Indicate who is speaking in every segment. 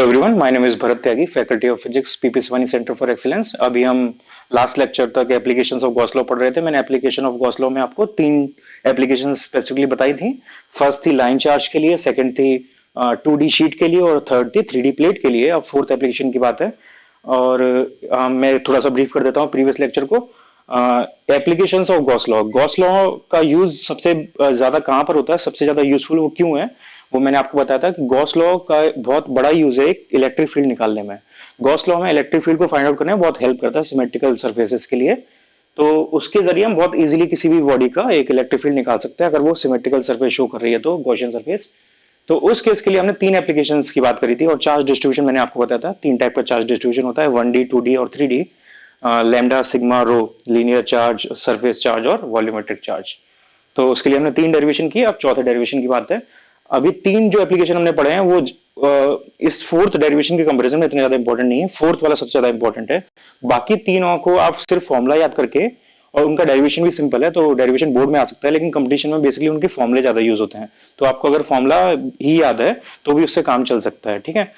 Speaker 1: Hello everyone, my name is Bharat Tyagi, faculty of physics, P P Savani centre for excellence. अभी हम last lecture तक applications of Gauss law पढ़ रहे थे। मैंने एप्लीकेशन ऑफ गॉस लॉ में आपको तीन एप्लीकेशन स्पेसिफिकली बताई थी। फर्स्ट थी लाइन चार्ज के लिए, सेकंड थी 2D शीट के लिए और थर्ड थी 3D प्लेट के लिए। अब फोर्थ एप्लीकेशन की बात है और मैं थोड़ा सा ब्रीफ कर देता हूँ प्रीवियस लेक्चर को। एप्लीकेशंस ऑफ गॉस लॉ का यूज सबसे ज्यादा कहाँ पर होता है, सबसे ज्यादा यूजफुल वो क्यों है, वो मैंने आपको बताया था कि गॉस लॉ का बहुत बड़ा यूज है एक इलेक्ट्रिक फील्ड निकालने में। गॉस लॉ में इलेक्ट्रिक फील्ड को फाइंड आउट करने में बहुत हेल्प करता है सिमेट्रिकल सर्फेसेस के लिए। तो उसके जरिए हम बहुत इजीली किसी भी बॉडी का एक इलेक्ट्रिक फील्ड निकाल सकते हैं अगर वो सिमेट्रिकल सर्फेस शो कर रही है, तो गॉसियन सर्फेस। तो उस केस के लिए हमने तीन एप्लीकेशंस की बात करी थी और चार्ज डिस्ट्रीब्यूशन मैंने आपको बताया था। तीन टाइप का चार्ज डिस्ट्रीब्यूशन होता है, 1D, 2D और 3D। लैम्डा, सिग्मा, रो, लीनियर चार्ज, सरफेस चार्ज और वॉल्यूमेट्रिक चार्ज। तो उसके लिए हमने तीन डेरिवेशन की। अब चौथे डेरिवेशन की बात है। अभी तीन जो एप्लीकेशन हमने पढ़े हैं वो इस फोर्थ डेरिवेशन के कंपैरिजन में इतने ज्यादा इंपॉर्टेंट नहीं है, फोर्थ वाला सबसे ज्यादा इंपॉर्टेंट है। बाकी तीनों को आप सिर्फ फॉर्मूला याद करके, और उनका डेरिवेशन भी सिंपल है तो डेरिवेशन बोर्ड में आ सकता है, लेकिन कंपटीशन में बेसिकली उनके फॉर्मूले ज्यादा यूज होते हैं। तो आपको अगर फॉर्मूला ही याद है तो भी उससे काम चल सकता है, ठीक है।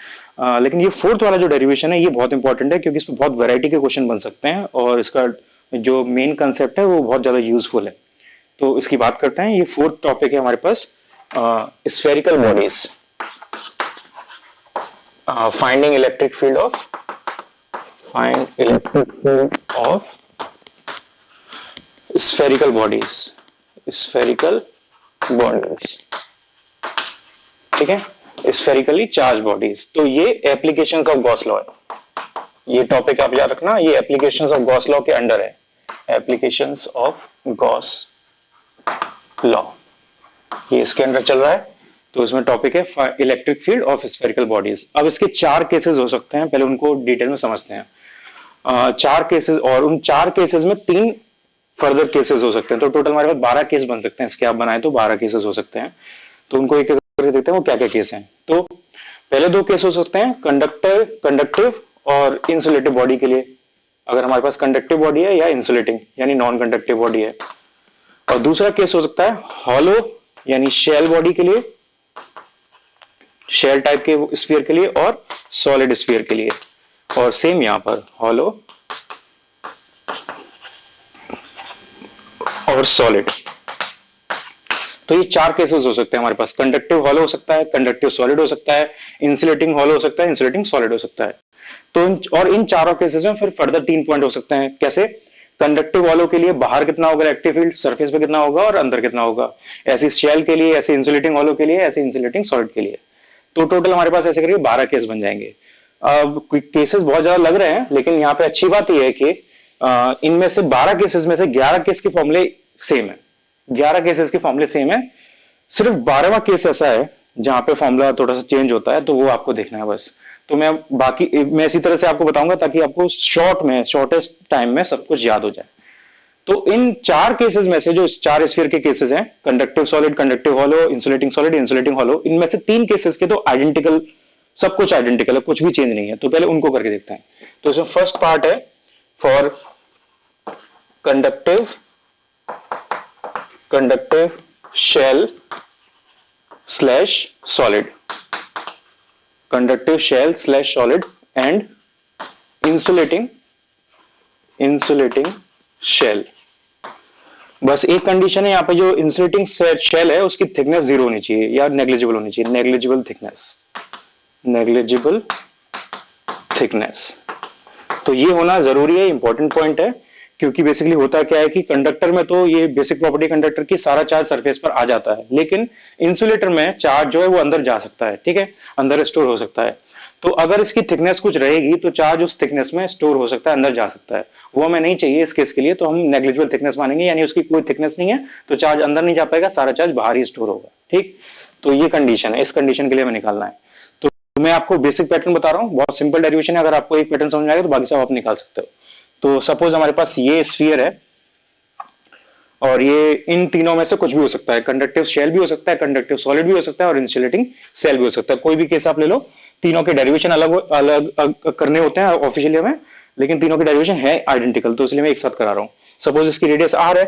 Speaker 1: लेकिन ये फोर्थ वाला जो डेरिवेशन है ये बहुत इंपॉर्टेंट है क्योंकि इसमें बहुत वैरायटी के क्वेश्चन बन सकते हैं और इसका जो मेन कंसेप्ट है वो बहुत ज्यादा यूजफुल है। तो इसकी बात करते हैं। ये फोर्थ टॉपिक है हमारे पास, spherical bodies, finding electric field of spherical bodies, ठीक है, स्फेरिकली चार्ज बॉडीज। तो ये एप्लीकेशंस ऑफ गॉस लॉ है, ये टॉपिक आप याद रखना, ये एप्लीकेशंस ऑफ गॉस लॉ के अंडर है, एप्लीकेशंस ऑफ गॉस लॉ, ये इसके अंदर चल रहा है। तो इसमें टॉपिक है electric field of spherical bodies. अब इसके चार केसेस हो सकते हैं, पहले उनको डिटेल में समझते हैं। चार केसेस, और उन चार केसेस में तीन फर्दर केसेस हो सकते हैं। तो टोटल हमारे पास 12 केस बन सकते हैं, इसके आप बनाए तो 12 केसेस हो सकते हैं। तो उनको एक करके देखते हैं वो क्या क्या केस हैं। तो पहले दो केस हो सकते हैं कंडक्टिव और इंसुलेटिव बॉडी के लिए, अगर हमारे पास कंडक्टिव बॉडी है या इंसुलेटिंग यानी नॉन कंडक्टिव बॉडी है। और दूसरा केस हो सकता है हॉलो यानी शेल बॉडी के लिए, शेल टाइप के स्फीयर के लिए, और सॉलिड स्फीयर के लिए। और सेम यहां पर हॉलो और सॉलिड। तो ये चार केसेस हो सकते हैं हमारे पास, कंडक्टिव हॉलो हो सकता है, कंडक्टिव सॉलिड हो सकता है, इंसुलेटिंग हॉलो हो सकता है, इंसुलेटिंग सॉलिड हो सकता है। तो और इन चारों केसेस में फिर फर्दर 3 पॉइंट हो सकते हैं। कैसे? कंडक्टिव वालों के लिए बाहर कितना होगा इलेक्ट्रिक फील्ड, सरफेस पे कितना होगा और अंदर कितना होगा। ऐसी शेल के लिए, ऐसे इंसुलेटिंग वालों के लिए, ऐसे इंसुलेटिंग सॉलिड के लिए। तो टोटल हमारे पास ऐसे करके 12 केस बन जाएंगे। अब केसेस बहुत ज्यादा लग रहे हैं, लेकिन यहाँ पे अच्छी बात यह है कि इनमें से 12 केसेस में से 11 केस के फॉर्मूले सेम है, 11 केसेस के फॉर्मूले सेम है। सिर्फ 12वां केस ऐसा है जहां पे फॉर्मूला थोड़ा सा चेंज होता है, तो वो आपको देखना है बस। तो मैं इसी तरह से आपको बताऊंगा ताकि आपको शॉर्टेस्ट टाइम में सब कुछ याद हो जाए। तो इन चार केसेस में से, जो चार स्फीयर के केसेस हैं, conductive solid, conductive hollow, insulating solid, insulating hollow, इनमें से 3 केसेस के तो आइडेंटिकल, सब कुछ आइडेंटिकल है, कुछ भी चेंज नहीं है। तो पहले उनको करके देखते हैं। तो इसमें फर्स्ट पार्ट है four conductive shell slash solid, conductive shell slash solid and insulating shell. बस एक कंडीशन है यहाँ पे, जो इंसुलेटिंग शेल है उसकी थिकनेस 0 होनी चाहिए या नेग्लिजिबल होनी चाहिए, नेग्लिजिबल थिकनेस। तो ये होना जरूरी है, इंपॉर्टेंट पॉइंट है। क्योंकि बेसिकली होता क्या है कि कंडक्टर में तो ये बेसिक प्रॉपर्टी कंडक्टर की, सारा चार्ज सरफेस पर आ जाता है, लेकिन इंसुलेटर में चार्ज जो है वो अंदर जा सकता है, ठीक है, अंदर स्टोर हो सकता है। तो अगर इसकी थिकनेस कुछ रहेगी तो चार्ज उस थिकनेस में स्टोर हो सकता है, अंदर जा सकता है। वो हमें नहीं चाहिए इस केस के लिए, तो हम नेग्लिजिबल थिकनेस मानेंगे, यानी उसकी कोई थिकनेस नहीं है तो चार्ज अंदर नहीं जा पाएगा, सारा चार्ज बाहर ही स्टोर होगा, ठीक। तो ये कंडीशन है, इस कंडीशन के लिए हमें निकालना है। तो मैं आपको बेसिक पैटर्न बता रहा हूँ, बहुत सिंपल डेरिवेशन है, अगर आपको एक पैटर्न समझ में आएगा तो बाकी सब आप निकाल सकते हो। तो सपोज हमारे पास ये स्फीयर है और ये इन तीनों में से कुछ भी हो सकता है, कंडक्टिव शेल भी हो सकता है, कंडक्टिव सॉलिड भी हो सकता है और इंसुलेटिंग शेल भी हो सकता है। कोई भी केस आप ले लो, तीनों के डेरिवेशन अलग अलग करने होते हैं ऑफिशियली हमें, लेकिन तीनों के डेरिवेशन है आइडेंटिकल, तो इसलिए मैं एक साथ करा रहा हूं। सपोज इसकी रेडियस r है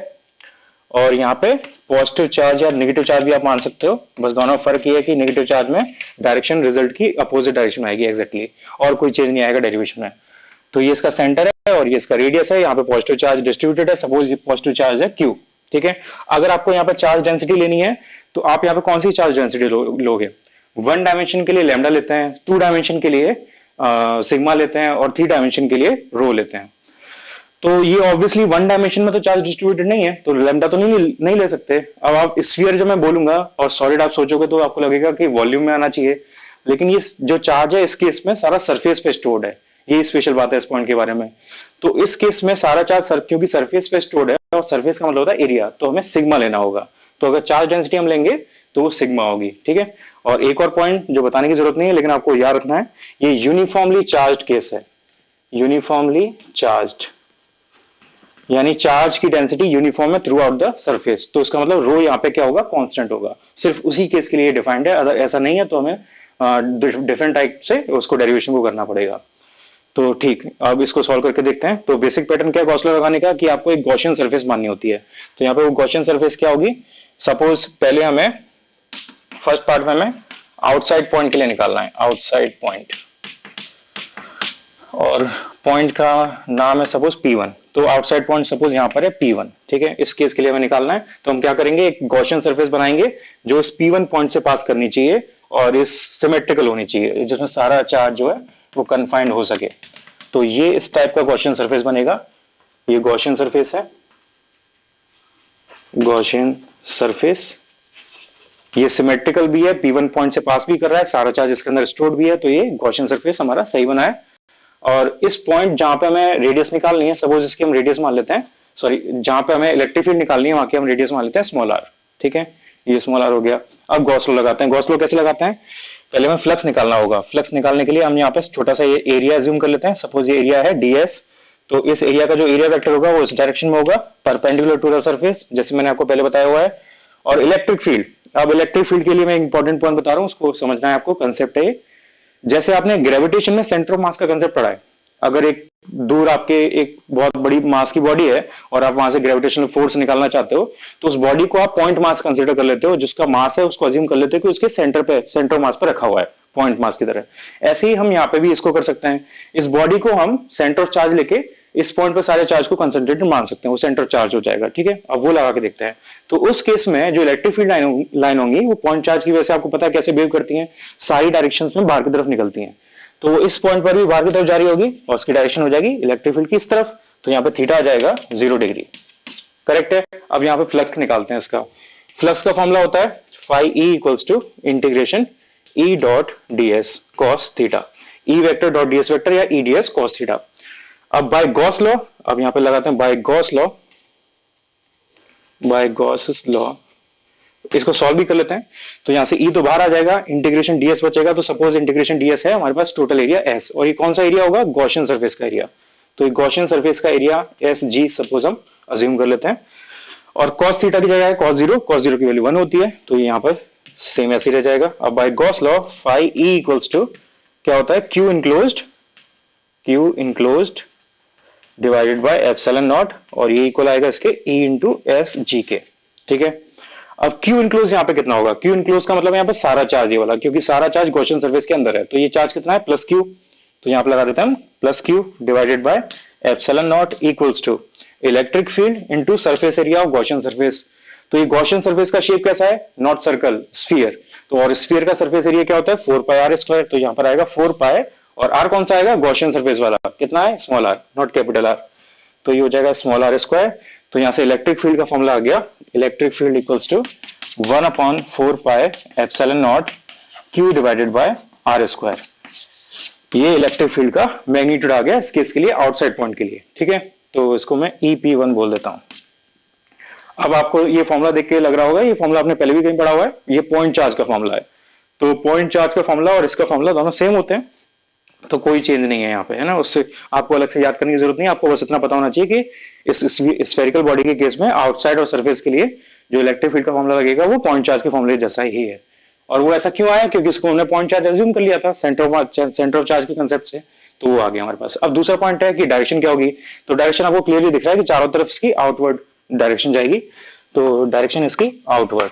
Speaker 1: और यहाँ पे पॉजिटिव चार्ज या नेगेटिव चार्ज भी आप मान सकते हो, बस दोनों फर्क ये है कि नेगेटिव चार्ज में डायरेक्शन रिजल्ट की अपोजिट डायरेक्शन में आएगी एग्जैक्टली, और कोई चेंज नहीं आएगा डेरिवेशन में। तो ये इसका सेंटर है और ये इसका रेडियस है, यहाँ पे पॉजिटिव चार्ज डिस्ट्रीब्यूटेड है, सपोज ये पॉजिटिव चार्ज है Q, ठीक है। अगर आपको यहाँ पे चार्ज डेंसिटी लेनी है तो आप यहाँ पे कौन सी चार्ज डेंसिटी लोगे? 1 डायमेंशन के लिए लैम्डा लेते हैं, 2 डायमेंशन के लिए सिग्मा लेते हैं, और 3 डायमेंशन के लिए रो लेते हैं। तो ये ऑब्वियसली 1 डायमेंशन में तो चार्ज डिस्ट्रीब्यूटेड नहीं है, तो लैम्डा तो नहीं ले सकते। अब आप स्फीयर जो मैं बोलूंगा और सॉलिड आप सोचोगे तो आपको लगेगा कि वॉल्यूम में आना चाहिए, लेकिन ये जो चार्ज है इस केस में सारा सरफेस पे स्टोर्ड है। ये स्पेशल बात है इस पॉइंट के बारे में। तो इस केस में सारा चार्ज क्योंकि सरफेस पे स्टोर्ड है और सरफेस का मतलब होता है एरिया, तो हमें सिग्मा लेना होगा। तो अगर चार्ज डेंसिटी हम लेंगे तो वो सिग्मा होगी, ठीक है। और एक और पॉइंट जो बताने की जरूरत नहीं है लेकिन आपको याद रखना है, ये यूनिफॉर्मली चार्ज केस है, यूनिफॉर्मली चार्ज, यानी चार्ज की डेंसिटी यूनिफॉर्म है थ्रू आउट द सरफेस। तो इसका मतलब रो यहाँ पे क्या होगा? कांस्टेंट होगा। सिर्फ उसी केस के लिए डिफाइंड है, अगर ऐसा नहीं है तो हमें डिफरेंट टाइप से उसको डेरिवेशन को करना पड़ेगा। तो ठीक, अब इसको सॉल्व करके देखते हैं। तो बेसिक पैटर्न क्या है गॉस लॉ लगाने का, कि आपको एक गॉसियन सरफेस माननी होती है। तो यहाँ पे वो गॉसियन सरफेस क्या होगी? सपोज पहले हमें फर्स्ट पार्ट में हमें आउटसाइड पॉइंट के लिए निकालना है, आउटसाइड पॉइंट, और पॉइंट का नाम है सपोज P1। तो आउटसाइड पॉइंट सपोज यहाँ पर है P1, ठीक है। इस केस के लिए हमें निकालना है, तो हम क्या करेंगे, एक गॉसियन सरफेस बनाएंगे जो इस P1 पॉइंट से पास करनी चाहिए और इस सिमेट्रिकल होनी चाहिए, जिसमें सारा चार्ज जो है वो कन्फाइंड हो सके। तो ये इस टाइप का गॉसियन सरफेस बनेगा। ये गॉसियन सरफेस है, गॉसियन सरफेस, ये सिमेट्रिकल भी है, P1 पॉइंट से पास भी कर रहा है, सारा चार्ज इसके अंदर स्टोर्ड भी है। तो ये गॉसियन सरफेस हमारा सही बना है। और इस पॉइंट जहां पे हमें रेडियस निकालनी है, सपोज इसकी हम रेडियस मान लेते हैं, सॉरी जहां पे हमें इलेक्ट्रिक फील्ड निकालनी है वहां की हम रेडियस मान लेते हैं स्मॉल r, ठीक है। ये स्मॉल r हो गया। अब गॉस लॉ लगाते हैं। गॉस लॉ कैसे लगाते हैं? पहले हमें फ्लक्स निकालना होगा। फ्लक्स निकालने के लिए हम यहाँ पे छोटा सा ये एरिया अज्यूम कर लेते हैं। सपोज ये एरिया है ds, तो इस एरिया का जो एरिया वेक्टर होगा वो इस डायरेक्शन में होगा, परपेंडिकुलर टू द सरफेस, जैसे मैंने आपको पहले बताया हुआ है। और इलेक्ट्रिक फील्ड, अब इलेक्ट्रिक फील्ड के लिए मैं इंपॉर्टेंट पॉइंट बता रहा हूँ, उसको समझना है आपको, कंसेप्ट है। जैसे आपने ग्रेविटेशन में सेंटर ऑफ मास का कंसेप्ट पढ़ा है, अगर एक दूर आपके एक बहुत बड़ी मास की बॉडी है और आप वहां से ग्रेविटेशनल फोर्स निकालना चाहते हो, तो उस बॉडी को आप पॉइंट मास कंसीडर कर लेते हो, जिसका मास है उसको अज्यूम कर लेते हो कि उसके सेंटर मास पर रखा हुआ है, पॉइंट मास की तरह। ऐसे ही हम यहाँ पे भी इसको कर सकते हैं। इस बॉडी को हम सेंटर ऑफ चार्ज लेके इस पॉइंट पर सारे चार्ज को कंसंट्रेटेड मान सकते हैं, वो सेंटर ऑफ चार्ज हो जाएगा, ठीक है। अब वो लगा के देखते हैं। तो उस केस में जो इलेक्ट्रिक फील्ड लाइन होंगी वो पॉइंट चार्ज की वजह से आपको पता है कैसे बिहेव करती हैं, सारी डायरेक्शंस में बाहर की तरफ निकलती हैं। तो वो इस पॉइंट पर भी बाहर की तरफ जारी होगी और उसकी डायरेक्शन हो जाएगी इलेक्ट्रिक फील्ड की इस तरफ। तो यहाँ पे थीटा आ जाएगा 0 डिग्री, करेक्ट है। अब यहाँ पे फ्लक्स निकालते हैं। इसका फ्लक्स का फॉर्मूला होता है phi E equals to integration E dot ds cos theta, E vector dot ds vector या E ds cos थीटा। अब बाय गॉस लॉ, अब यहाँ पे लगाते हैं by Gauss law, by Gauss law, इसको सॉल्व भी कर लेते हैं। तो यहां से E तो बाहर आ जाएगा, इंटीग्रेशन ds बचेगा। तो सपोज इंटीग्रेशन ds है हमारे पास टोटल एरिया S, और ये कौन सा एरिया होगा? गॉसियन सरफेस का एरिया। तो गॉसियन सरफेस का एरिया SG सपोज हम अज्यूम कर लेते हैं। और cos थीटा की जगह है cos 0 की वैल्यू 1 होती है, तो ये यहाँ पर सेम ऐसे ही रह जाएगा। अब by Gauss law phi E equals to क्या होता है? Q enclosed divided by epsilon naught, और ये इक्वल आएगा इसके E इंटू एस जी के, ठीक है। अब Q इनक्लोज यहाँ पे कितना होगा? Q इनक्लोज का मतलब यहाँ पे सारा चार्ज ये वाला, क्योंकि सारा चार्ज गॉसियन सरफेस के अंदर है, तो ये चार्ज कितना है? Plus Q। तो यहाँ पे लगा देते हैं हम plus Q divided by epsilon naught equals to electric field into surface area of Gaussian surface. तो ये गॉसियन सरफेस का शेप कैसा है? Not circle, sphere. तो और स्फीयर का सरफेस एरिया क्या होता है? 4 पाई r स्क्वायर। तो यहाँ पर आएगा 4 पाई, और r कौन सा आएगा? गॉसियन सरफेस वाला, कितना है? Small r, not capital R। तो ये हो जाएगा स्मॉल r स्क्वायर। तो यहाँ से इलेक्ट्रिक फील्ड का फॉर्मूला आ गया, electric field equals to 1/4 pi epsilon naught Q divided by r square. ये इलेक्ट्रिक फील्ड का मैग्नीट्यूड आ गया इस केस के लिए, आउटसाइड पॉइंट के लिए, ठीक है। तो इसको मैं EP1 बोल देता हूं। अब आपको ये फॉर्मूला देख के लग रहा होगा, ये फॉर्मूला आपने पहले भी कहीं पढ़ा हुआ है, ये पॉइंट चार्ज का फॉर्मूला है। तो पॉइंट चार्ज का फॉर्मूला और इसका फॉर्मूला दोनों सेम होते हैं, तो कोई चेंज नहीं है यहाँ पे, है ना। उससे आपको अलग से याद करने की जरूरत नहीं है, आपको बस इतना पता होना चाहिए कि इस स्फेरिकल बॉडी के केस में आउटसाइड और सरफेस के लिए जो इलेक्ट्रिक फील्ड का फॉर्मूला लगेगा वो पॉइंट चार्ज के फॉर्मूले जैसा ही है। और वो ऐसा क्यों आया? क्योंकि उसको हमने पॉइंट चार्ज अज्यूम कर लिया था सेंटर ऑफ चार्ज के कंसेप्ट से, तो वो आ गया हमारे पास। अब दूसरा पॉइंट है कि डायरेक्शन क्या होगी। तो डायरेक्शन आपको क्लियरली दिख रहा है कि चारों तरफ इसकी आउटवर्ड डायरेक्शन जाएगी। तो डायरेक्शन इसकी आउटवर्ड,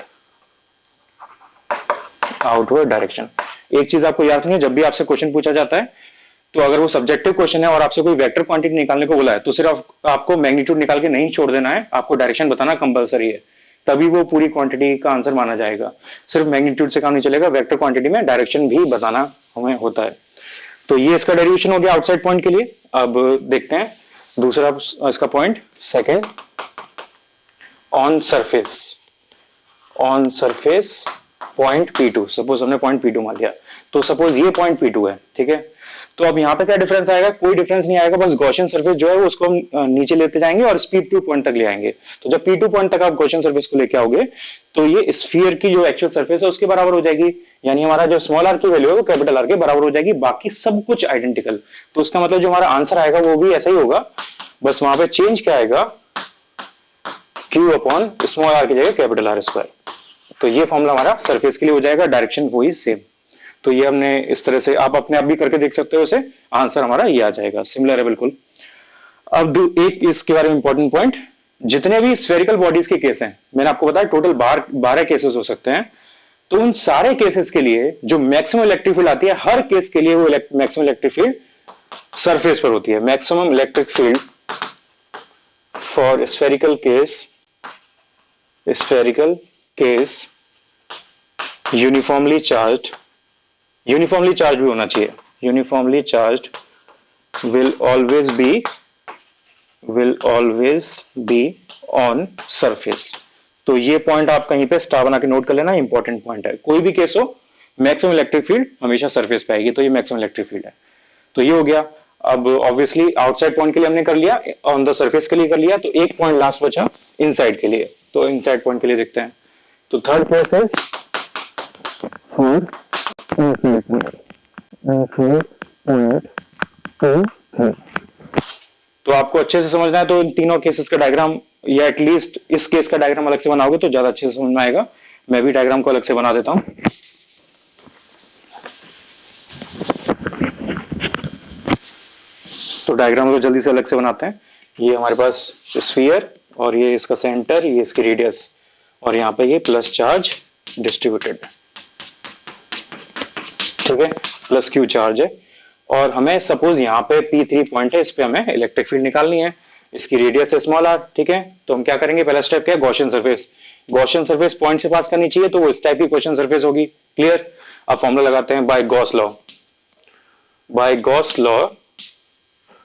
Speaker 1: आउटवर्ड डायरेक्शन। एक चीज आपको याद नहीं है, जब भी आपसे क्वेश्चन पूछा जाता है तो अगर वो सब्जेक्टिव क्वेश्चन है और आपसे कोई वेक्टर क्वांटिटी निकालने को बोला है तो सिर्फ आपको मैग्नीट्यूड निकाल के नहीं छोड़ देना है, आपको डायरेक्शन बताना कंपलसरी है, तभी वो पूरी क्वांटिटी का आंसर माना जाएगा। सिर्फ मैग्नीट्यूड से काम नहीं चलेगा, वेक्टर क्वांटिटी में डायरेक्शन भी बताना हमें होता है। तो ये इसका डेरिवेशन हो गया आउटसाइड पॉइंट के लिए। अब देखते हैं दूसरा इसका point second, on surface, on surface point P2। Suppose हमने पॉइंट P2 मान लिया, तो सपोज ये पॉइंट P2 है, ठीक है। तो अब यहाँ पे क्या डिफरेंस आएगा, कोई डिफरेंस नहीं आएगा, बस गॉसियन सरफेस जो है वो उसको हम नीचे लेते जाएंगे और P2 पॉइंट तक ले आएंगे। तो जब P2 पॉइंट तक आप गॉसियन सरफेस को लेके आओगे तो ये स्फीयर की जो एक्चुअल सरफेस है उसके बराबर हो जाएगी, यानी हमारा जो स्मॉल आर की वैल्यू है वो कैपिटल आर के बराबर हो जाएगी, बाकी सब कुछ आइडेंटिकल। तो उसका मतलब जो हमारा आंसर आएगा वो भी ऐसा ही होगा, बस वहां पे चेंज क्या आएगा, Q अपॉन स्मॉल आर की जगह कैपिटल आर स्क्वायर। तो ये फॉर्मूला हमारा सरफेस के लिए हो जाएगा, डायरेक्शन वही सेम। तो ये हमने इस तरह से, आप अपने आप भी करके देख सकते हो, उसे आंसर हमारा ये आ जाएगा, सिमिलर है बिल्कुल। अब एक इसके बारे में इंपॉर्टेंट पॉइंट, जितने भी स्फेरिकल बॉडीज के केस हैं, मैंने आपको बताया टोटल 12 केसेस हो सकते हैं, तो उन सारे केसेस के लिए जो मैक्सिमम इलेक्ट्रिक फील्ड आती है, हर केस के लिए वो मैक्सिमम इलेक्ट्रिक फील्ड सरफेस पर होती है। Maximum electric field for spherical case uniformly charged, uniformly charge भी होना चाहिए, uniformly charged will always be on surface. तो ये पॉइंट आप कहीं पे स्टार बना के नोट कर लेना, इंपॉर्टेंट पॉइंट है। कोई भी केस हो, मैक्सिमम इलेक्ट्रिक फील्ड हमेशा सरफेस पे आएगी, तो ये मैक्सिमम इलेक्ट्रिक फील्ड है। तो ये हो गया। अब ऑब्वियसली आउटसाइड पॉइंट के लिए हमने कर लिया, ऑन द सरफेस के लिए कर लिया, तो एक पॉइंट लास्ट बचा इनसाइड के लिए। तो इनसाइड पॉइंट के लिए देखते हैं। तो थर्ड केस इज फॉर तो आपको अच्छे से समझना है तो इन तीनों केसेस का डायग्राम, या एटलीस्ट इस केस का डायग्राम अलग से बनाओगे तो ज्यादा अच्छे से समझ में आएगा। मैं भी डायग्राम को अलग से बना देता हूं। तो डायग्राम को जल्दी से अलग से बनाते हैं। ये हमारे पास स्फीयर और ये इसका सेंटर, ये इसकी रेडियस, और यहाँ पे ये प्लस चार्ज डिस्ट्रीब्यूटेड, ठीक है, प्लस Q चार्ज है। और हमें सपोज यहाँ पे P3 पॉइंट है, इस पे हमें इलेक्ट्रिक फील्ड निकालनी है, इसकी रेडियस है स्मॉल r, ठीक है। तो हम क्या करेंगे, पहला स्टेप क्या है, Gaussian surface. Gaussian surface point से पास करनी चाहिए, तो वो इस टाइप की गॉसियन सरफेस होगी, क्लियर। अब फॉर्मूला लगाते हैं, by Gauss law, by Gauss law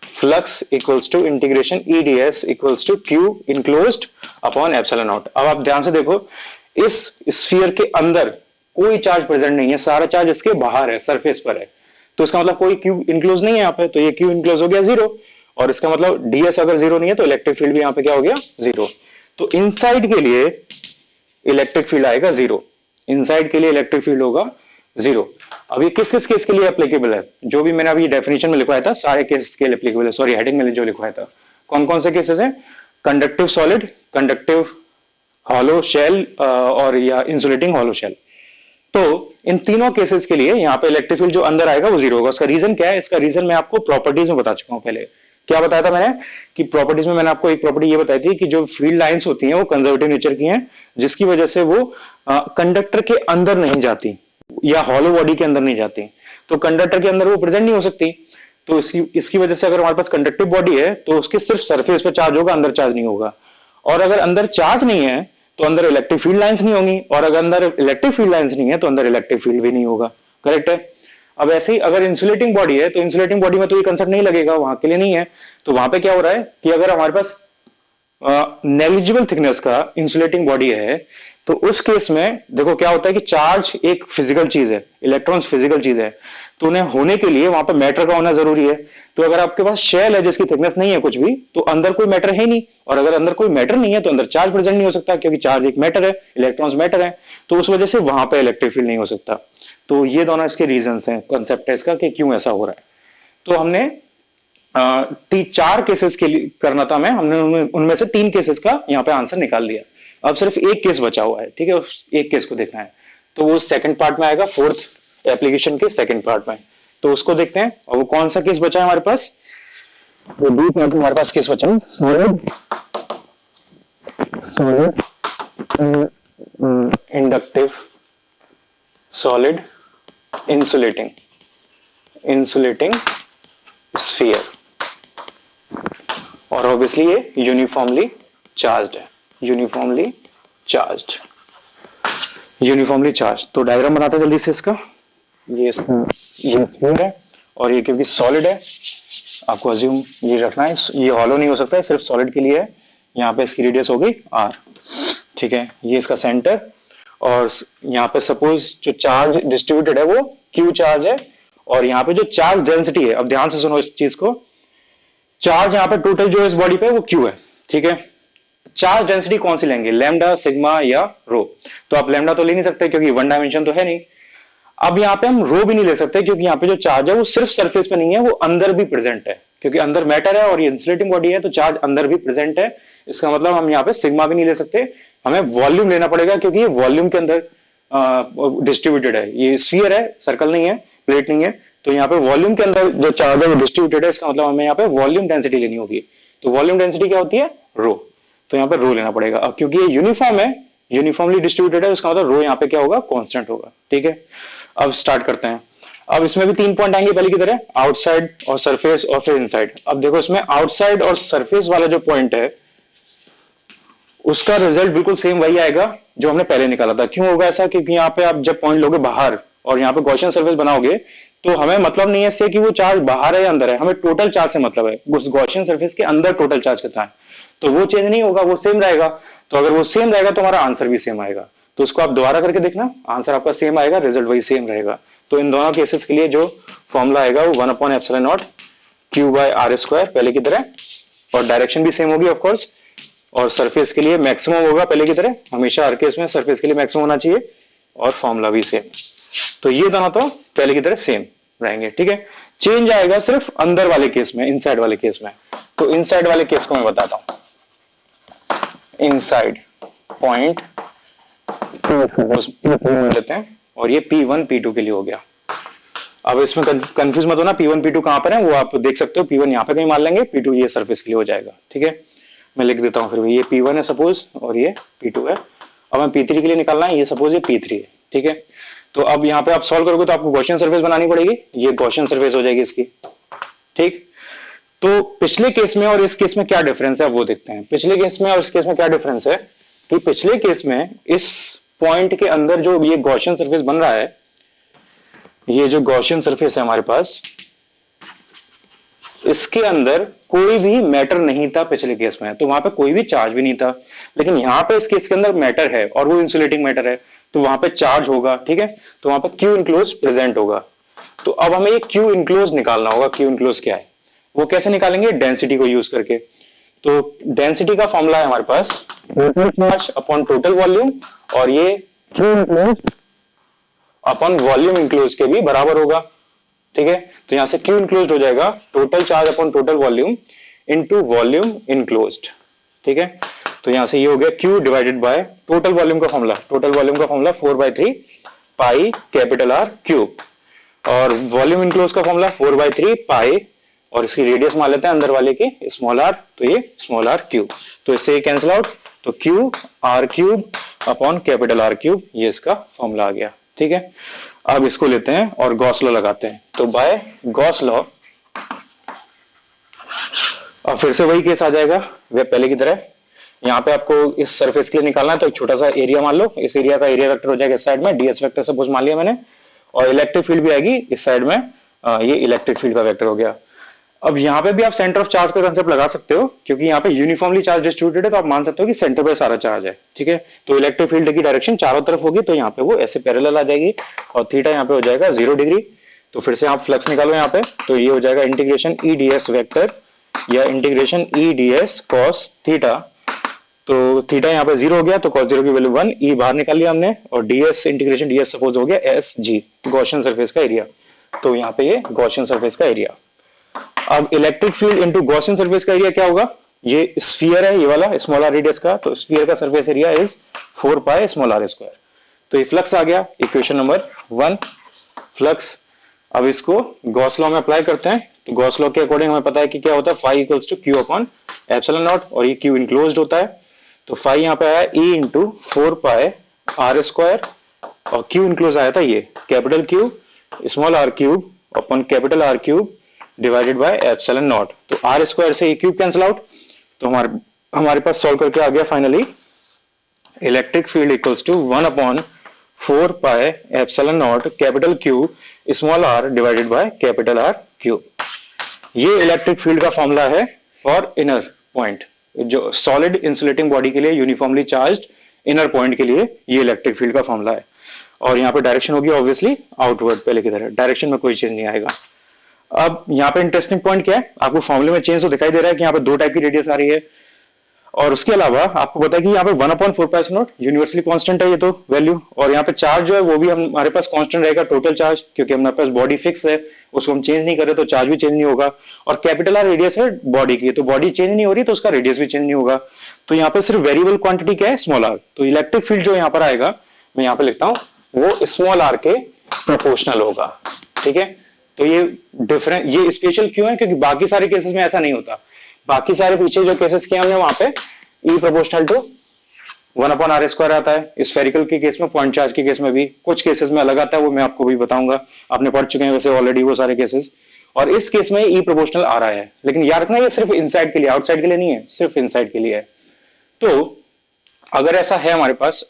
Speaker 1: flux equals to integration EDS equals to Q enclosed upon epsilon naught. अब आप ध्यान से देखो, इस स्फीयर के अंदर कोई चार्ज प्रेजेंट नहीं है, सारा चार्ज इसके बाहर है, सरफेस पर है। तो इसका मतलब कोई Q इनक्लोज नहीं है यहाँ पे, तो ये Q इनक्लोज हो गया 0। और इसका मतलब DS अगर 0 नहीं है तो इलेक्ट्रिक फील्ड भी यहाँ पे क्या हो गया, 0। तो इनसाइड के लिए इलेक्ट्रिक फील्ड आएगा 0, इनसाइड के लिए इलेक्ट्रिक फील्ड होगा 0। अब ये किस किस केस के लिए एप्लीकेबल है, जो भी मैंने अभी डेफिनेशन में लिखवाया था सारे केसेस के लिए एप्लीकेबल है, सॉरी हेडिंग में जो लिखवाया था। कौन कौन से केसेस हैं, conductive solid, conductive hollow shell और या इंसुलेटिंग हॉलो शेल। तो इन तीनों केसेस के लिए यहाँ पे इलेक्ट्रिक फील्ड जो अंदर आएगा वो 0 होगा। उसका रीजन क्या है, इसका रीजन मैं आपको प्रॉपर्टीज में बता चुका हूं। पहले क्या बताया था मैंने, कि प्रॉपर्टीज में मैंने आपको एक प्रॉपर्टी ये बताई थी कि जो फील्ड लाइंस होती हैं वो कंजर्वेटिव नेचर की हैं, जिसकी वजह से वो कंडक्टर के अंदर नहीं जाती या हॉलो बॉडी के अंदर नहीं जाती, तो कंडक्टर के अंदर वो प्रेजेंट नहीं हो सकती। तो इसकी वजह से अगर हमारे पास कंडक्टिव बॉडी है तो उसके सिर्फ सरफेस पे चार्ज होगा, अंदर चार्ज नहीं होगा। और अगर अंदर चार्ज नहीं है तो अंदर इलेक्ट्रिक फील्ड लाइंस नहीं होंगी, और अगर अंदर इलेक्ट्रिक फील्ड लाइंस नहीं है तो अंदर इलेक्ट्रिक फील्ड भी नहीं होगा, करेक्ट है। अब ऐसे ही अगर इंसुलेटिंग बॉडी है तो इंसुलेटिंग बॉडी में तो ये कंसेप्ट नहीं लगेगा, वहां के लिए नहीं है। तो वहां पे क्या हो रहा है कि अगर हमारे पास नेग्लिजिबल थिकनेस का इंसुलेटिंग बॉडी है तो उस केस में देखो क्या होता है कि चार्ज एक फिजिकल चीज है, इलेक्ट्रॉन्स फिजिकल चीज है, तो उन्हें होने के लिए वहां पर मैटर का होना जरूरी है। तो अगर आपके पास शेल है जिसकी थिकनेस नहीं है कुछ भी, तो अंदर कोई मैटर है नहीं, और अगर अंदर कोई मैटर नहीं है तो अंदर चार्ज प्रेजेंट नहीं हो सकता, क्योंकि चार्ज एक मैटर है, इलेक्ट्रॉन्स मैटर है, तो उस वजह से वहां पे इलेक्ट्रिक फील्ड नहीं हो सकता। तो ये दोनों इसके रीजंस हैं, कॉन्सेप्ट है इसका कि क्यों ऐसा हो रहा है। तो हमने 4 केसेस के लिए करना था, हमने उनमें से 3 केसेस का यहाँ पे आंसर निकाल दिया। अब सिर्फ एक केस बचा हुआ है, ठीक है, उस एक केस को देखना है, तो वो सेकंड पार्ट में आएगा, फोर्थ एप्लीकेशन के सेकंड पार्ट में। तो उसको देखते हैं। और वो कौन सा केस बचा है हमारे पास, वो बी पार्ट में हमारे पास केस बचा है, solid inductive, solid, insulating, insulating sphere, और ऑब्वियसली ये यूनिफॉर्मली चार्ज्ड है, यूनिफॉर्मली चार्ज्ड, यूनिफॉर्मली चार्ज। तो डायग्राम बनाते हैं जल्दी से इसका। ये स्फीयर है और ये क्योंकि सॉलिड है आपको अज्यूम ये रखना है, ये हॉलो नहीं हो सकता है, सिर्फ सॉलिड के लिए है। यहाँ पे इसकी रेडियस हो गई आर, ठीक है, ये इसका सेंटर, और यहाँ पे सपोज जो चार्ज डिस्ट्रीब्यूटेड है वो क्यू चार्ज है, और यहाँ पे जो चार्ज डेंसिटी है, अब ध्यान से सुनो इस चीज को, चार्ज यहाँ पे टोटल जो इस बॉडी पे वो क्यू है, ठीक है। चार्ज डेंसिटी कौन सी लेंगे, लैम्डा, सिग्मा या रो? तो आप लैम्डा तो ले नहीं सकते क्योंकि वन डायमेंशन तो है नहीं। अब यहाँ पे हम रो भी नहीं ले सकते क्योंकि यहाँ पे जो चार्ज है वो सिर्फ सरफेस पे नहीं है, वो अंदर भी प्रेजेंट है, क्योंकि अंदर मैटर है और ये इंसुलेटिंग बॉडी है, तो चार्ज अंदर भी प्रेजेंट है। इसका मतलब हम यहाँ पे सिग्मा भी नहीं ले सकते, हमें वॉल्यूम लेना पड़ेगा क्योंकि ये वॉल्यूम के अंदर डिस्ट्रीब्यूटेड है, ये स्फीयर है, सर्कल नहीं है, प्लेट नहीं है, तो यहाँ पे वॉल्यूम के अंदर जो चार्ज है वो डिस्ट्रीब्यूटेड है, इसका मतलब हमें यहाँ पे वॉल्यूम डेंसिटी लेनी होगी। तो वॉल्यूम डेंसिटी क्या होती है, रो, तो यहाँ पे रो लेना पड़ेगा। अब क्योंकि ये यूनिफॉर्म है, यूनिफॉर्मली डिस्ट्रीब्यूटेड है, उसका मतलब रो यहाँ पे क्या होगा, कांस्टेंट होगा, ठीक है। अब स्टार्ट करते हैं। अब इसमें भी 3 पॉइंट आएंगे पहले की तरह, आउटसाइड और सरफेस और फिर इनसाइड। अब देखो इसमें आउटसाइड और सरफेस वाला जो पॉइंट है उसका रिजल्ट बिल्कुल सेम वही आएगा जो हमने पहले निकाला था। क्यों होगा ऐसा, क्योंकि यहाँ पे आप जब पॉइंट लोगे बाहर और यहाँ पे गॉसियन सरफेस बनाओगे तो हमें मतलब नहीं है इससे कि वो चार्ज बाहर है या अंदर है, हमें टोटल चार्ज से मतलब है, उस गॉसियन सरफेस के अंदर टोटल चार्ज कितना है, तो वो चेंज नहीं होगा, वो सेम रहेगा। तो अगर वो सेम रहेगा तो हमारा आंसर भी सेम आएगा। तो उसको आप दोबारा करके देखना, आंसर आपका सेम आएगा, रिजल्ट वही सेम रहेगा। तो इन दोनों केसेस के लिए जो फॉर्मूला आएगा वो 1/ε0 q बाय आर स्क्वायर पहले की तरह, और डायरेक्शन भी सेम होगी ऑफकोर्स, और सरफेस के लिए मैक्सिमम होगा पहले की तरह, हमेशा हर केस में सरफेस के लिए मैक्सिमम होना चाहिए, और फॉर्मूला भी सेम। तो ये दोनों तो पहले की तरह सेम रहेंगे, ठीक है। चेंज आएगा सिर्फ अंदर वाले केस में, इनसाइड वाले केस में। तो इनसाइड वाले केस को मैं बताता हूं। इनसाइड पॉइंट लेते हैं, और ये P1 P2 के लिए हो गया। अब इसमें कंफ्यूज मत होना, P1 P2 कहां पर है वो आप देख सकते हो, P1 यहाँ पे कहीं मान लेंगे, P2 ये सरफेस के लिए हो जाएगा, ठीक है। मैं लिख देता हूं फिर भी, ये P1 है सपोज और ये P2 है। अब मैं P3 के लिए निकालना है, ये सपोज ये P3 है, ठीक है। तो अब यहाँ पे आप सॉल्व करोगे तो आपको गॉसियन सरफेस बनानी पड़ेगी, ये गॉसियन सरफेस हो जाएगी इसकी, ठीक। तो पिछले केस में और इस केस में क्या डिफरेंस है वो देखते हैं। पिछले केस में और इस केस में क्या डिफरेंस है कि पिछले केस में इस पॉइंट के अंदर जो ये गॉसियन सरफेस बन रहा है, ये जो गॉसियन सरफेस है हमारे पास, इसके अंदर कोई भी मैटर नहीं था पिछले केस में, तो वहां पे कोई भी चार्ज भी नहीं था। लेकिन यहाँ पे इस केस के अंदर मैटर है और वो इंसुलेटिंग मैटर है, तो वहां पे चार्ज होगा, ठीक है। तो वहां पे क्यू इनक्लोज प्रेजेंट होगा। तो अब हमें ये क्यू इनक्लोज निकालना होगा। क्यू इनक्लोज क्या है, वो कैसे निकालेंगे, डेंसिटी को यूज करके। तो डेंसिटी का फॉर्मूला है हमारे पास total charge upon total volume, और ये Q enclose upon volume enclose के भी बराबर होगा, ठीक है। तो यहां से क्यू इनक्लोज हो जाएगा total charge upon total volume into volume enclosed, ठीक है। तो यहां से ये हो गया Q divided by total volume का फॉर्मूला, टोटल वॉल्यूम का formula 4/3 pi capital R cube, और वॉल्यूम इनक्लोज का फॉर्मूला 4/3 पाई, और इसकी रेडियस मान लेते हैं अंदर वाले की स्मॉल आर, तो ये स्मॉल आर क्यूब। तो इससे ये कैंसिल आउट, तो Q R cube upon capital R cube, ये इसका फॉर्मूला आ गया, ठीक है। अब इसको लेते हैं और गॉस लॉ लगाते हैं। तो बाय गॉस लॉ अब फिर से वही केस आ जाएगा वह पहले की तरह। यहाँ पे आपको इस सरफेस के लिए निकालना है, तो एक छोटा सा एरिया मान लो, इस एरिया का एरिया वेक्टर हो जाएगा इस साइड में, डीएस वेक्टर सपोज मान लिया मैंने, और इलेक्ट्रिक फील्ड भी आएगी इस साइड में, ये इलेक्ट्रिक फील्ड का वेक्टर हो गया। अब यहाँ पे भी आप सेंटर ऑफ चार्ज का कंसेप्ट लगा सकते हो, क्योंकि यहाँ पे यूनिफॉर्मली चार्ज डिस्ट्रीब्यूटेड है, तो आप मान सकते हो कि सेंटर पे सारा चार्ज है, ठीक है। तो इलेक्ट्रिक फील्ड की डायरेक्शन चारों तरफ होगी, तो यहाँ पे वो ऐसे पैरेलल आ जाएगी, और थीटा यहाँ पे हो जाएगा 0 डिग्री। तो फिर से आप फ्लक्स निकालो यहाँ पे, तो ये हो जाएगा integration E D S vector या integration E D S cos theta. तो थीटा यहाँ पे 0 हो गया, तो कॉस 0 की वैल्यू 1, ई बाहर निकाल लिया हमने, और डीएस इंटीग्रेशन डीएस सपोज हो गया एस जी, गॉसियन सरफेस का एरिया। तो यहाँ पे ये गॉसियन सरफेस का एरिया। अब electric field into Gaussian surface का एरिया क्या होगा, ये स्फीयर है ये वाला स्मॉल आर रेडियस का, तो स्फीयर का surface area is 4 pi small r square. तो ये फ्लक्स आ गया, इक्वेशन नंबर 1 फ्लक्स। अब इसको गॉस लॉ में अप्लाई करते हैं। तो गॉस लॉ के अकॉर्डिंग हमें पता है कि क्या होता है, phi equals to Q upon epsilon naught, और ये क्यू इनक्लोज्ड होता है। तो फाई यहाँ पे आया E इंटू 4 पाई r² और Q इंक्लोज आया था ये capital Q small r cube upon capital R cube divided by epsilon naught. तो r² से ये क्यूब कैंसिल आउट, तो हमारे पास सॉल्व करके आ गया finally electric field equals to 1/4 pi epsilon naught capital Q small r divided by capital R cube. ये electric field का फॉर्मूला है फॉर इनर पॉइंट, जो सॉलिड इंसुलेटिंग बॉडी के लिए यूनिफॉर्मली चार्ज्ड इनर पॉइंट के लिए ये इलेक्ट्रिक फील्ड का फॉर्मूला है। और यहाँ पे डायरेक्शन होगी ऑब्वियसली आउटवर्ड, पहले की तरह डायरेक्शन में कोई चेंज नहीं आएगा। अब यहाँ पे इंटरेस्टिंग पॉइंट क्या है, आपको फॉर्मूले में चेंज तो दिखाई दे रहा है कि यहाँ पे 2 टाइप की रेडियस आ रही है, और उसके अलावा आपको पता है कि यहाँ पे 1/4 पाई नॉट यूनिवर्सली कांस्टेंट है ये तो वैल्यू, और यहाँ पे चार्ज जो है वो भी हमारे पास कांस्टेंट रहेगा टोटल चार्ज, क्योंकि हमारे पास बॉडी फिक्स है, उसको हम चेंज नहीं कर रहे तो चार्ज भी चेंज नहीं होगा। और कैपिटल आर रेडियस है बॉडी की, तो बॉडी चेंज नहीं हो रही तो उसका रेडियस भी चेंज नहीं होगा। तो यहाँ पे सिर्फ वेरिएबल क्वांटिटी क्या है, स्मॉल आर। तो इलेक्ट्रिक फील्ड जो यहाँ पर आएगा, मैं यहाँ पे लिखता हूँ, वो स्मॉल आर के प्रोपोर्शनल होगा। ठीक है, तो ये डिफरेंट, ये स्पेशल क्यों है, क्योंकि बाकी सारे केसेस में ऐसा नहीं होता। बाकी सारे पीछे जो केसेस किए हमने वहां पे E प्रोपोर्शनल टू 1/r² आता है, स्फेरिकल के केस में, पॉइंट चार्ज के केस में भी कुछ केसेस में अलग आता है, वो मैं आपको भी बताऊंगा, आपने पढ़ चुके हैं वैसे ऑलरेडी वो सारे केसेस। और इस केस में E प्रोपोर्शनल आ रहा है, लेकिन याद रखना ये सिर्फ इनसाइड के लिए, आउटसाइड के लिए नहीं है, सिर्फ इनसाइड के लिए है। तो अगर ऐसा है हमारे पास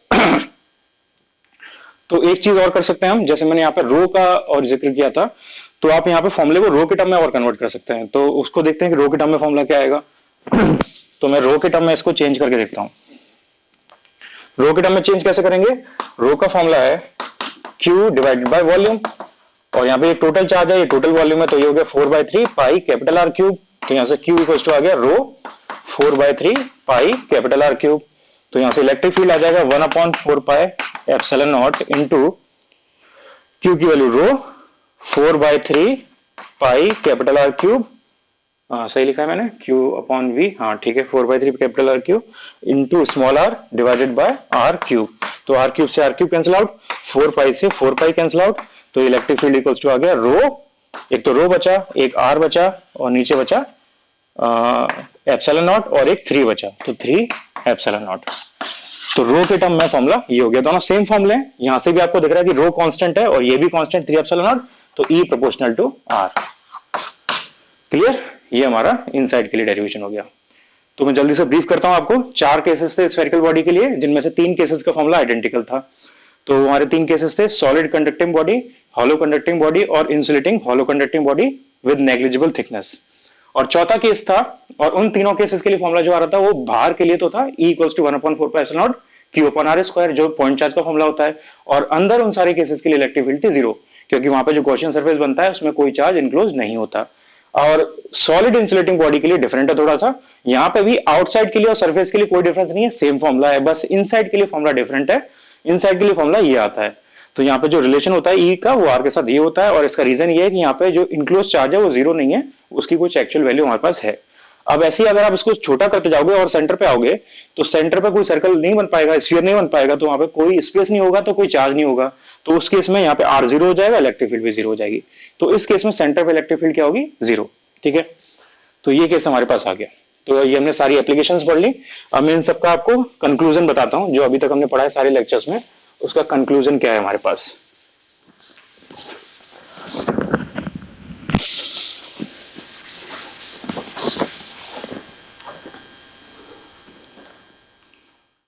Speaker 1: तो एक चीज और कर सकते हैं हम, जैसे मैंने यहाँ पे रो का और जिक्र किया था, तो आप यहाँ पे फॉर्मूले को रो के टर्म में और कन्वर्ट कर सकते हैं। तो उसको देखते हैं कि रो के टर्म में फॉर्मूला क्या आएगा। तो मैं रो के टर्म में इसको चेंज करके देखता हूं। रो के टर्म में चेंज कैसे करेंगे, रो का फॉर्मूला है Q डिवाइडेड बाय वॉल्यूम, और यहाँ पे टोटल चार्ज है, ये टोटल वॉल्यूम है, तो ये हो गया 4/3 पाई कैपिटल R क्यूब। तो यहाँ से Q इक्वल टू आ गया रो 4/3 पाई कैपिटल R क्यूब। तो यहाँ से इलेक्ट्रिक फील्ड आ जाएगा 1/4 pi epsilon not into Q की वैल्यू रो 4/3 पाई कैपिटल R क्यूब। सही लिखा है मैंने, Q/V, हाँ ठीक है, 4/3 capital R cube into small r divided by R cube. तो R क्यूब से R क्यूब कैंसिल आउट, 4 पाई से 4 पाई कैंसिल आउट, तो इलेक्ट्रिक फील्ड इक्वल्स टू आ गया रो, एक तो रो बचा, एक R बचा, और नीचे बचा एप्सिलॉन नॉट, और एक 3 बचा, तो 3 एप्सिलॉन नॉट। तो रो के टर्म में फॉर्मूला ये हो गया, दोनों सेम फॉर्मूले हैं। यहां से भी आपको दिख रहा है कि रो कांस्टेंट है और ये भी कांस्टेंट 3 एप्सिलॉन नॉट, तो E proportional to R। Clear, ये हमारा इनसाइड के लिए डेरिवेशन हो गया। तो मैं जल्दी से ब्रीफ करता हूं आपको। 4 केसेस थे स्फेरिकल बॉडी के लिए, जिनमें से 3 केसेस का फॉर्मूला आइडेंटिकल था। तो हमारे 3 केसेस थे, solid conducting body, hollow conducting body और insulating hollow conducting body with negligible thickness. और चौथा केस था, और उन तीनों केसेस के लिए फॉर्मूला जो आ रहा था वो बाहर के लिए तो था, E equals to 1/4 pi epsilon naught Q/r², जो पॉइंट चार्ज का फॉर्मूला होता है। और अंदर उन सारे केसेस के लिए इलेक्ट्रिक फील्ड थी 0, क्योंकि वहां पे जो गॉसियन सरफेस बनता है उसमें कोई चार्ज इनक्लोज नहीं होता। और सॉलिड इंसुलेटिंग बॉडी के लिए डिफरेंट है थोड़ा सा, यहाँ पे भी आउटसाइड के लिए और सरफेस के लिए कोई डिफरेंस नहीं है, सेम फॉर्मूला है, बस इनसाइड के लिए फॉर्मूला डिफरेंट है। इनसाइड के लिए फॉर्मूला ये आता है। तो यहाँ पे जो रिलेशन होता है E का, वो R के साथ ये होता है, और इसका रीजन ये है कि यहाँ पे जो इनक्लोज चार्ज है वो 0 नहीं है, उसकी कुछ एक्चुअल वैल्यू हमारे पास है। अब ऐसे ही अगर आप इसको छोटा करते जाओगे और सेंटर पे आओगे, तो सेंटर पे कोई सर्कल नहीं बन पाएगा, स्फीयर नहीं बन पाएगा, तो वहां पे कोई स्पेस नहीं होगा, तो कोई चार्ज नहीं होगा। तो उस केस में यहाँ पे R 0 हो जाएगा, इलेक्ट्रिक फील्ड भी 0 हो जाएगी। तो इस केस में सेंटर पे इलेक्ट्रिक फील्ड क्या होगी, 0। ठीक है, तो ये केस हमारे पास आ गया। तो ये हमने सारी एप्लीकेशंस पढ़ ली। अब मैं इन सबका आपको कंक्लूजन बताता हूँ, जो अभी तक हमने पढ़ा है सारे लेक्चर्स में, उसका कंक्लूजन क्या है हमारे पास।